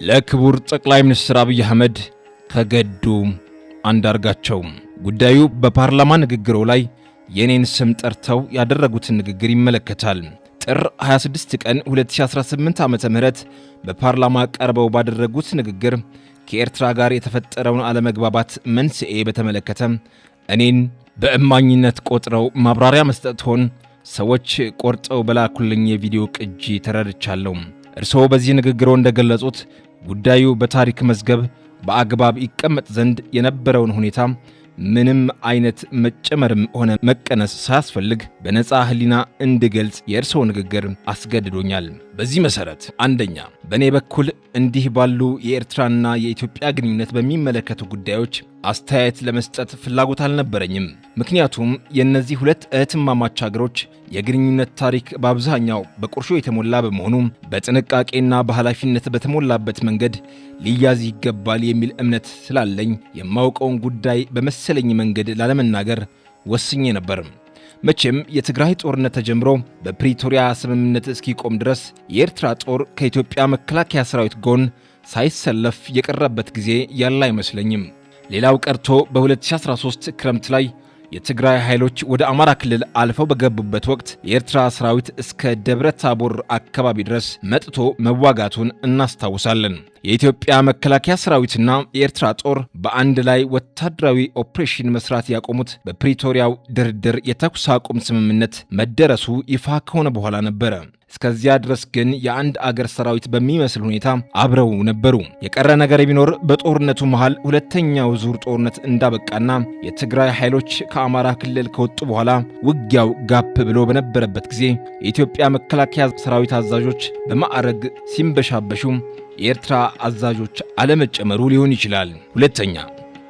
ለክቡር ጠቅላይ ሚኒስትር አብይ አህመድ ከገዱ አንዳርጋቸው ጉዳዩ በፓርላማ ንግግሩ ላይ የኔን ስም ጠርተው ያደረጉትን ንግግር ይመለከታል። ጥር 26 ቀን 2018 ዓ.ም በፓርላማ ቀርበው ባደረጉት ንግግር ከኤርትራ ጋር የተፈጠረውን አለመግባባት መንስኤ በተመለከተ እኔን በእማኝነት ቆጥረው ማብራሪያ መስጠት ሆን ሰዎች ቆርጠው በላኩልኝ የቪዲዮ ቅጂ ተረድቻለሁ። እርስዎ በዚህ ንግግሮ እንደገለጹት ጉዳዩ በታሪክ መዝገብ በአግባብ ይቀመጥ ዘንድ የነበረውን ሁኔታ ምንም አይነት መጨመርም ሆነ መቀነስ ሳያስፈልግ በነፃ ህሊና እንድገልጽ የእርስዎ ንግግር አስገድዶኛል። በዚህ መሰረት አንደኛ፣ በእኔ በኩል እንዲህ ባሉ የኤርትራና የኢትዮጵያ ግንኙነት በሚመለከቱ ጉዳዮች አስተያየት ለመስጠት ፍላጎት አልነበረኝም። ምክንያቱም የእነዚህ ሁለት እህትማማች ሀገሮች የግንኙነት ታሪክ በአብዛኛው በቁርሾ የተሞላ በመሆኑ በጥንቃቄና በኃላፊነት በተሞላበት መንገድ ሊያዝ ይገባል የሚል እምነት ስላለኝ የማውቀውን ጉዳይ በመሰለኝ መንገድ ላለመናገር ወስኜ ነበር። መቼም የትግራይ ጦርነት ተጀምሮ በፕሪቶሪያ ስምምነት እስኪቆም ድረስ የኤርትራ ጦር ከኢትዮጵያ መከላከያ ሰራዊት ጎን ሳይሰለፍ የቀረበት ጊዜ ያለ አይመስለኝም። ሌላው ቀርቶ በ2013 ክረምት ላይ የትግራይ ኃይሎች ወደ አማራ ክልል አልፈው በገቡበት ወቅት የኤርትራ ሰራዊት እስከ ደብረ ታቦር አካባቢ ድረስ መጥቶ መዋጋቱን እናስታውሳለን። የኢትዮጵያ መከላከያ ሰራዊትና የኤርትራ ጦር በአንድ ላይ ወታደራዊ ኦፕሬሽን መስራት ያቆሙት በፕሪቶሪያው ድርድር የተኩስ አቁም ስምምነት መደረሱ ይፋ ከሆነ በኋላ ነበረ። እስከዚያ ድረስ ግን የአንድ አገር ሰራዊት በሚመስል ሁኔታ አብረው ነበሩ። የቀረ ነገር ቢኖር በጦርነቱ መሃል ሁለተኛው ዙር ጦርነት እንዳበቃና የትግራይ ኃይሎች ከአማራ ክልል ከወጡ በኋላ ውጊያው ጋፕ ብሎ በነበረበት ጊዜ የኢትዮጵያ መከላከያ ሰራዊት አዛዦች በማዕረግ ሲንበሻበሹ የኤርትራ አዛዦች አለመጨመሩ ሊሆን ይችላል። ሁለተኛ፣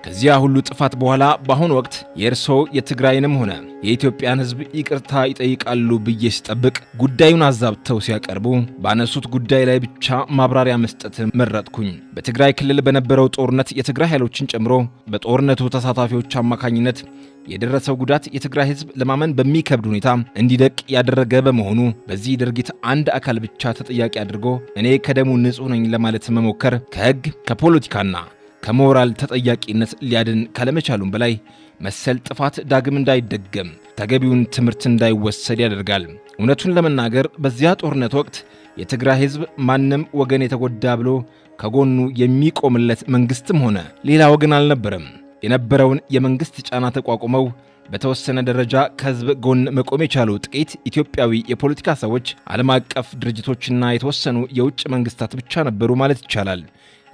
ከዚያ ሁሉ ጥፋት በኋላ በአሁኑ ወቅት የእርሶ የትግራይንም ሆነ የኢትዮጵያን ሕዝብ ይቅርታ ይጠይቃሉ ብዬ ስጠብቅ ጉዳዩን አዛብተው ሲያቀርቡ ባነሱት ጉዳይ ላይ ብቻ ማብራሪያ መስጠት መረጥኩኝ። በትግራይ ክልል በነበረው ጦርነት የትግራይ ኃይሎችን ጨምሮ በጦርነቱ ተሳታፊዎች አማካኝነት የደረሰው ጉዳት የትግራይ ሕዝብ ለማመን በሚከብድ ሁኔታ እንዲደቅ ያደረገ በመሆኑ በዚህ ድርጊት አንድ አካል ብቻ ተጠያቂ አድርጎ እኔ ከደሙ ንጹሕ ነኝ ለማለት መሞከር ከሕግ ከፖለቲካና ከሞራል ተጠያቂነት ሊያድን ካለመቻሉም በላይ መሰል ጥፋት ዳግም እንዳይደገም ተገቢውን ትምህርት እንዳይወሰድ ያደርጋል። እውነቱን ለመናገር በዚያ ጦርነት ወቅት የትግራይ ሕዝብ ማንም ወገን የተጎዳ ብሎ ከጎኑ የሚቆምለት መንግስትም ሆነ ሌላ ወገን አልነበረም። የነበረውን የመንግስት ጫና ተቋቁመው በተወሰነ ደረጃ ከሕዝብ ጎን መቆም የቻሉ ጥቂት ኢትዮጵያዊ የፖለቲካ ሰዎች፣ ዓለም አቀፍ ድርጅቶችና የተወሰኑ የውጭ መንግስታት ብቻ ነበሩ ማለት ይቻላል።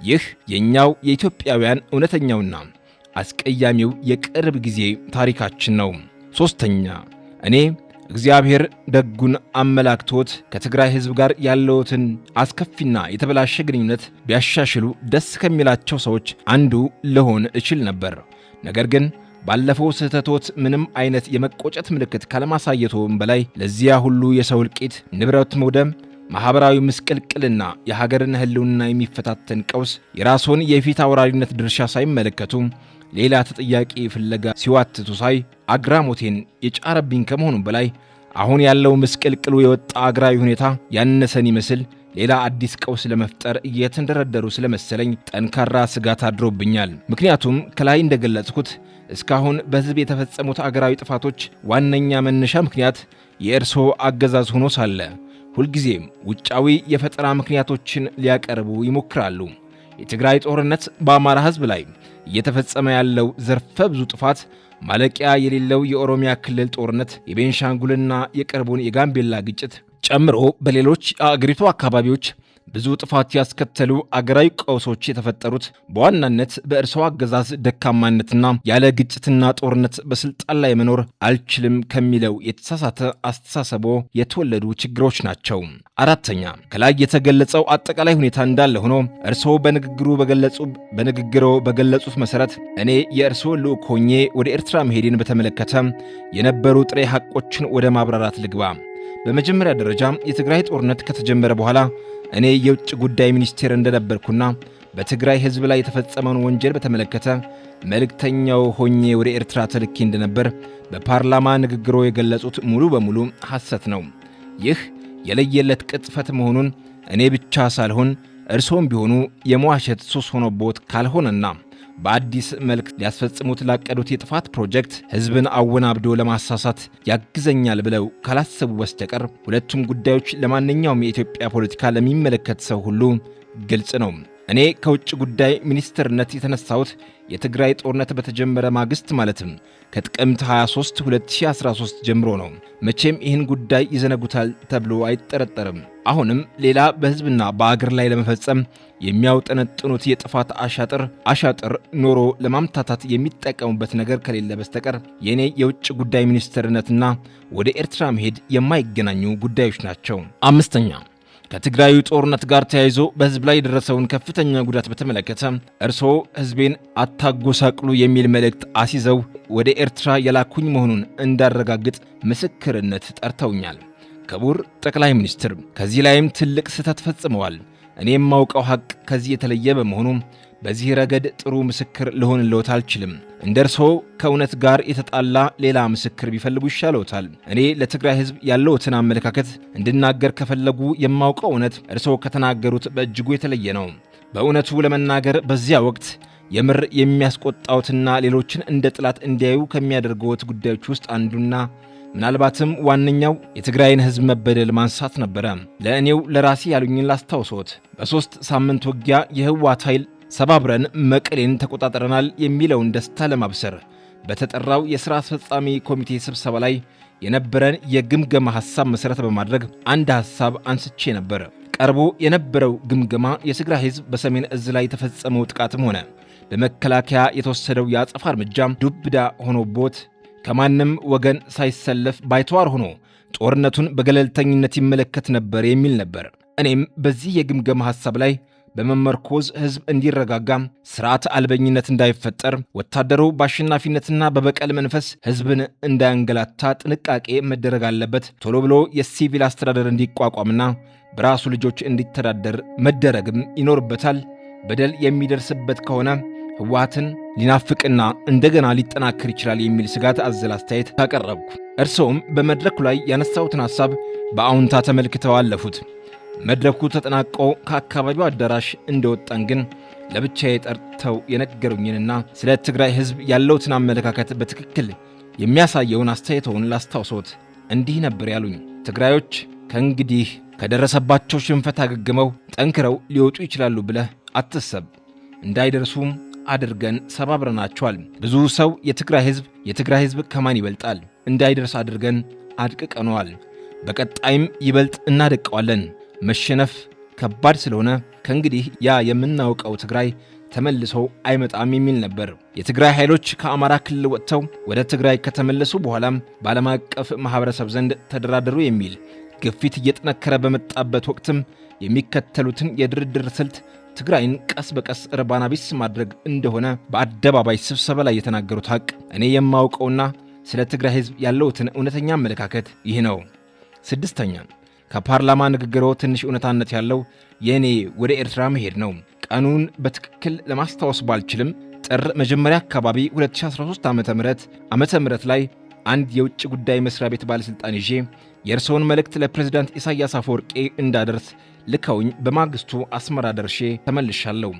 ይህ የኛው የኢትዮጵያውያን እውነተኛውና አስቀያሚው የቅርብ ጊዜ ታሪካችን ነው። ሶስተኛ፣ እኔ እግዚአብሔር ደጉን አመላክቶት ከትግራይ ሕዝብ ጋር ያለውትን አስከፊና የተበላሸ ግንኙነት ቢያሻሽሉ ደስ ከሚላቸው ሰዎች አንዱ ልሆን እችል ነበር። ነገር ግን ባለፈው ስህተቶት ምንም አይነት የመቆጨት ምልክት ካለማሳየቶም በላይ ለዚያ ሁሉ የሰው እልቂት፣ ንብረት መውደም፣ ማህበራዊ ምስቅልቅልና የሀገርን ህልውና የሚፈታተን ቀውስ የራስዎን የፊት አውራሪነት ድርሻ ሳይመለከቱ ሌላ ተጠያቂ ፍለጋ ሲዋትቱ ሳይ አግራሞቴን የጫረብኝ ከመሆኑም በላይ አሁን ያለው ምስቅልቅሉ የወጣ አገራዊ ሁኔታ ያነሰን ይመስል ሌላ አዲስ ቀውስ ለመፍጠር እየተንደረደሩ ስለመሰለኝ ጠንካራ ስጋት አድሮብኛል። ምክንያቱም ከላይ እንደገለጽኩት እስካሁን በህዝብ የተፈጸሙት አገራዊ ጥፋቶች ዋነኛ መነሻ ምክንያት የእርስዎ አገዛዝ ሆኖ ሳለ ሁልጊዜም ውጫዊ የፈጠራ ምክንያቶችን ሊያቀርቡ ይሞክራሉ። የትግራይ ጦርነት፣ በአማራ ህዝብ ላይ እየተፈጸመ ያለው ዘርፈ ብዙ ጥፋት፣ ማለቂያ የሌለው የኦሮሚያ ክልል ጦርነት፣ የቤንሻንጉልና የቅርቡን የጋምቤላ ግጭት ጨምሮ በሌሎች የአገሪቱ አካባቢዎች ብዙ ጥፋት ያስከተሉ አገራዊ ቀውሶች የተፈጠሩት በዋናነት በእርስዎ አገዛዝ ደካማነትና ያለ ግጭትና ጦርነት በስልጣን ላይ መኖር አልችልም ከሚለው የተሳሳተ አስተሳሰቦ የተወለዱ ችግሮች ናቸው። አራተኛ፣ ከላይ የተገለጸው አጠቃላይ ሁኔታ እንዳለ ሆኖ እርስዎ በንግግሮ በገለጹት መሰረት እኔ የእርስዎ ልዑክ ሆኜ ወደ ኤርትራ መሄድን በተመለከተ የነበሩ ጥሬ ሐቆችን ወደ ማብራራት ልግባ። በመጀመሪያ ደረጃ የትግራይ ጦርነት ከተጀመረ በኋላ እኔ የውጭ ጉዳይ ሚኒስቴር እንደነበርኩና በትግራይ ሕዝብ ላይ የተፈጸመውን ወንጀል በተመለከተ መልእክተኛው ሆኜ ወደ ኤርትራ ተልኬ እንደነበር በፓርላማ ንግግሮ የገለጹት ሙሉ በሙሉ ሐሰት ነው። ይህ የለየለት ቅጥፈት መሆኑን እኔ ብቻ ሳልሆን እርሶም ቢሆኑ የመዋሸት ሱስ ሆኖቦት ካልሆነና በአዲስ መልክ ሊያስፈጽሙት ላቀዱት የጥፋት ፕሮጀክት ህዝብን አወናብዶ ለማሳሳት ያግዘኛል ብለው ካላሰቡ በስተቀር ሁለቱም ጉዳዮች ለማንኛውም የኢትዮጵያ ፖለቲካ ለሚመለከት ሰው ሁሉ ግልጽ ነው። እኔ ከውጭ ጉዳይ ሚኒስትርነት የተነሳሁት የትግራይ ጦርነት በተጀመረ ማግስት ማለትም ከጥቅምት 23 2013 ጀምሮ ነው። መቼም ይህን ጉዳይ ይዘነጉታል ተብሎ አይጠረጠርም። አሁንም ሌላ በህዝብና በአገር ላይ ለመፈጸም የሚያውጠነጥኑት የጥፋት አሻጥር ኖሮ ለማምታታት የሚጠቀሙበት ነገር ከሌለ በስተቀር የኔ የውጭ ጉዳይ ሚኒስትርነትና ወደ ኤርትራ መሄድ የማይገናኙ ጉዳዮች ናቸው። አምስተኛ፣ ከትግራዩ ጦርነት ጋር ተያይዞ በህዝብ ላይ የደረሰውን ከፍተኛ ጉዳት በተመለከተ እርስዎ ህዝቤን አታጎሳቅሉ የሚል መልእክት አስይዘው ወደ ኤርትራ የላኩኝ መሆኑን እንዳረጋግጥ ምስክርነት ጠርተውኛል። ክቡር ጠቅላይ ሚኒስትር፣ ከዚህ ላይም ትልቅ ስህተት ፈጽመዋል። እኔ የማውቀው ሐቅ ከዚህ የተለየ በመሆኑ በዚህ ረገድ ጥሩ ምስክር ልሆንልዎት አልችልም። እንደ እርስዎ ከእውነት ጋር የተጣላ ሌላ ምስክር ቢፈልጉ ይሻለዎታል። እኔ ለትግራይ ህዝብ ያለዎትን አመለካከት እንድናገር ከፈለጉ የማውቀው እውነት እርስዎ ከተናገሩት በእጅጉ የተለየ ነው። በእውነቱ ለመናገር በዚያ ወቅት የምር የሚያስቆጣዎትና ሌሎችን እንደ ጥላት እንዲያዩ ከሚያደርገዎት ጉዳዮች ውስጥ አንዱና ምናልባትም ዋነኛው የትግራይን ህዝብ መበደል ማንሳት ነበረ። ለእኔው ለራሴ ያሉኝን ላስታውሶት። በ3 ሳምንት ውጊያ የህወሓት ኃይል ሰባብረን መቀሌን ተቆጣጥረናል የሚለውን ደስታ ለማብሰር በተጠራው የሥራ አስፈጻሚ ኮሚቴ ስብሰባ ላይ የነበረን የግምገማ ሐሳብ መሠረት በማድረግ አንድ ሐሳብ አንስቼ ነበር። ቀርቦ የነበረው ግምገማ የትግራይ ህዝብ በሰሜን እዝ ላይ የተፈጸመው ጥቃትም ሆነ በመከላከያ የተወሰደው የአጸፋ እርምጃ ዱብዳ ሆኖቦት ከማንም ወገን ሳይሰለፍ ባይተዋር ሆኖ ጦርነቱን በገለልተኝነት ይመለከት ነበር የሚል ነበር። እኔም በዚህ የግምገማ ሐሳብ ላይ በመመርኮዝ ህዝብ እንዲረጋጋ፣ ስርዓት አልበኝነት እንዳይፈጠር፣ ወታደሩ በአሸናፊነትና በበቀል መንፈስ ህዝብን እንዳያንገላታ ጥንቃቄ መደረግ አለበት፣ ቶሎ ብሎ የሲቪል አስተዳደር እንዲቋቋምና በራሱ ልጆች እንዲተዳደር መደረግም ይኖርበታል፣ በደል የሚደርስበት ከሆነ ህወሓትን ሊናፍቅና እንደገና ሊጠናከር ይችላል የሚል ስጋት አዘል አስተያየት አቀረብኩ። እርስዎም በመድረኩ ላይ ያነሳሁትን ሐሳብ በአዎንታ ተመልክተው አለፉት። መድረኩ ተጠናቆ ከአካባቢው አዳራሽ እንደወጣን ግን ለብቻዬ ጠርተው የነገሩኝንና ስለ ትግራይ ህዝብ ያለውትን አመለካከት በትክክል የሚያሳየውን አስተያየተውን ላስታውሶት። እንዲህ ነበር ያሉኝ። ትግራዮች ከእንግዲህ ከደረሰባቸው ሽንፈት አገግመው ጠንክረው ሊወጡ ይችላሉ ብለህ አትሰብ። እንዳይደርሱም አድርገን ሰባብረናቸዋል። ብዙ ሰው የትግራይ ህዝብ ከማን ይበልጣል እንዳይደርስ አድርገን አድቅቀነዋል። በቀጣይም ይበልጥ እናደቀዋለን። መሸነፍ ከባድ ስለሆነ ከእንግዲህ ያ የምናውቀው ትግራይ ተመልሶ አይመጣም የሚል ነበር። የትግራይ ኃይሎች ከአማራ ክልል ወጥተው ወደ ትግራይ ከተመለሱ በኋላም በዓለም አቀፍ ማህበረሰብ ዘንድ ተደራደሩ የሚል ግፊት እየጠነከረ በመጣበት ወቅትም የሚከተሉትን የድርድር ስልት ትግራይን ቀስ በቀስ እርባና ቢስ ማድረግ እንደሆነ በአደባባይ ስብሰባ ላይ የተናገሩት ሐቅ እኔ የማውቀውና ስለ ትግራይ ህዝብ ያለውትን እውነተኛ አመለካከት ይህ ነው። ስድስተኛ፣ ከፓርላማ ንግግሮ ትንሽ እውነታነት ያለው የእኔ ወደ ኤርትራ መሄድ ነው። ቀኑን በትክክል ለማስታወስ ባልችልም ጥር መጀመሪያ አካባቢ 2013 ዓመተ ምህረት ላይ አንድ የውጭ ጉዳይ መስሪያ ቤት ባለስልጣን ይዤ የእርስዎን መልእክት ለፕሬዝዳንት ኢሳያስ አፈወርቂ እንዳደርስ ልከውኝ በማግስቱ አስመራ ደርሼ ተመልሻለሁ።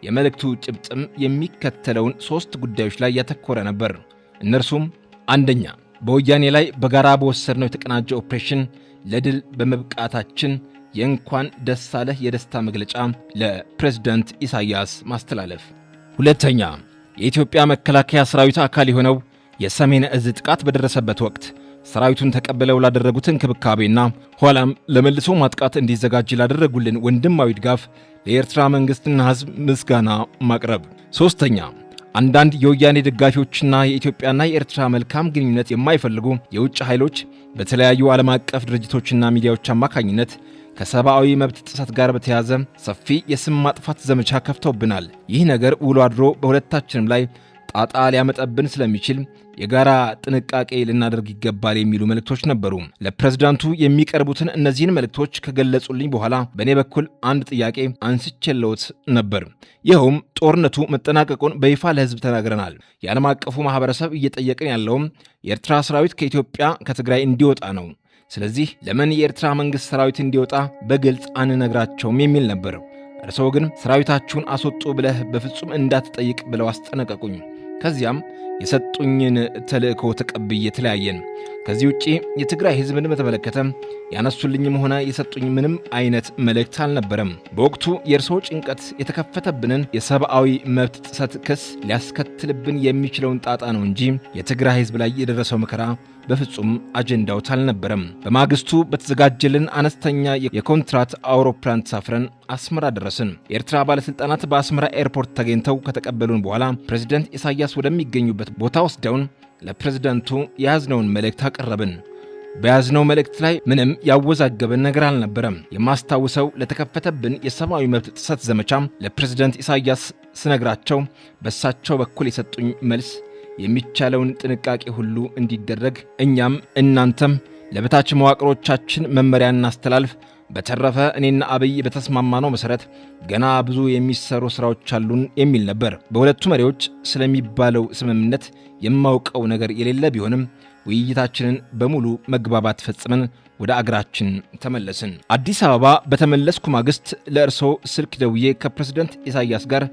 የመልእክቱ ጭብጥም የሚከተለውን 3 ጉዳዮች ላይ ያተኮረ ነበር። እነርሱም፣ አንደኛ፣ በወያኔ ላይ በጋራ በወሰድነው የተቀናጀ ኦፕሬሽን ለድል በመብቃታችን የእንኳን ደስ አለህ የደስታ መግለጫ ለፕሬዝዳንት ኢሳያስ ማስተላለፍ። ሁለተኛ፣ የኢትዮጵያ መከላከያ ሰራዊት አካል የሆነው የሰሜን እዝ ጥቃት በደረሰበት ወቅት ሰራዊቱን ተቀብለው ላደረጉት እንክብካቤና ኋላም ለመልሶ ማጥቃት እንዲዘጋጅ ላደረጉልን ወንድማዊ ድጋፍ ለኤርትራ መንግስትና ህዝብ ምስጋና ማቅረብ። ሶስተኛ፣ አንዳንድ የወያኔ ደጋፊዎችና የኢትዮጵያና የኤርትራ መልካም ግንኙነት የማይፈልጉ የውጭ ኃይሎች በተለያዩ ዓለም አቀፍ ድርጅቶችና ሚዲያዎች አማካኝነት ከሰብአዊ መብት ጥሰት ጋር በተያያዘ ሰፊ የስም ማጥፋት ዘመቻ ከፍተውብናል። ይህ ነገር ውሎ አድሮ በሁለታችንም ላይ ጣጣ ሊያመጣብን ስለሚችል የጋራ ጥንቃቄ ልናደርግ ይገባል የሚሉ መልእክቶች ነበሩ። ለፕሬዝዳንቱ የሚቀርቡትን እነዚህን መልእክቶች ከገለጹልኝ በኋላ በእኔ በኩል አንድ ጥያቄ አንስቼለውት ነበር። ይኸውም ጦርነቱ መጠናቀቁን በይፋ ለህዝብ ተናግረናል። የዓለም አቀፉ ማህበረሰብ እየጠየቅን ያለውም የኤርትራ ሰራዊት ከኢትዮጵያ ከትግራይ እንዲወጣ ነው። ስለዚህ ለምን የኤርትራ መንግስት ሰራዊት እንዲወጣ በግልጽ አንነግራቸውም የሚል ነበር። እርስዎ ግን ሰራዊታችሁን አስወጡ ብለህ በፍጹም እንዳትጠይቅ ብለው አስጠነቀቁኝ። ከዚያም የሰጡኝን ተልእኮ ተቀብዬ ተለያየን። ከዚህ ውጪ የትግራይ ሕዝብን በተመለከተ ያነሱልኝም ሆነ የሰጡኝ ምንም አይነት መልእክት አልነበረም። በወቅቱ የእርስዎ ጭንቀት የተከፈተብንን የሰብአዊ መብት ጥሰት ክስ ሊያስከትልብን የሚችለውን ጣጣ ነው እንጂ የትግራይ ሕዝብ ላይ የደረሰው መከራ በፍጹም አጀንዳውት አልነበረም። በማግስቱ በተዘጋጀልን አነስተኛ የኮንትራት አውሮፕላን ተሳፍረን አስመራ ደረስን። የኤርትራ ባለሥልጣናት በአስመራ ኤርፖርት ተገኝተው ከተቀበሉን በኋላ ፕሬዝደንት ኢሳያስ ወደሚገኙበት ቦታ ወስደውን ለፕሬዝደንቱ የያዝነውን መልእክት አቀረብን። በያዝነው መልእክት ላይ ምንም ያወዛገበን ነገር አልነበረም። የማስታውሰው ለተከፈተብን የሰብአዊ መብት ጥሰት ዘመቻ ለፕሬዝደንት ኢሳያስ ስነግራቸው በእሳቸው በኩል የሰጡኝ መልስ የሚቻለውን ጥንቃቄ ሁሉ እንዲደረግ እኛም እናንተም ለበታች መዋቅሮቻችን መመሪያ እናስተላልፍ፣ በተረፈ እኔና አብይ በተስማማነው መሰረት ገና ብዙ የሚሰሩ ስራዎች አሉን የሚል ነበር። በሁለቱ መሪዎች ስለሚባለው ስምምነት የማውቀው ነገር የሌለ ቢሆንም ውይይታችንን በሙሉ መግባባት ፈጽመን ወደ አገራችን ተመለስን። አዲስ አበባ በተመለስኩ ማግስት ለእርስዎ ስልክ ደውዬ ከፕሬዝደንት ኢሳያስ ጋር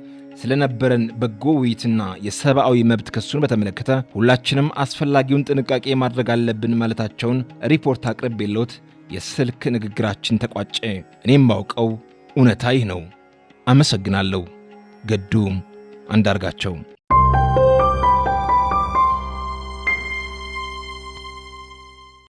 ስለነበረን በጎ ውይይትና የሰብአዊ መብት ክሱን በተመለከተ ሁላችንም አስፈላጊውን ጥንቃቄ ማድረግ አለብን ማለታቸውን ሪፖርት አቅርቤልዎት የስልክ ንግግራችን ተቋጨ። እኔም ማውቀው እውነታ ይህ ነው። አመሰግናለሁ። ገዱ አንዳርጋቸው።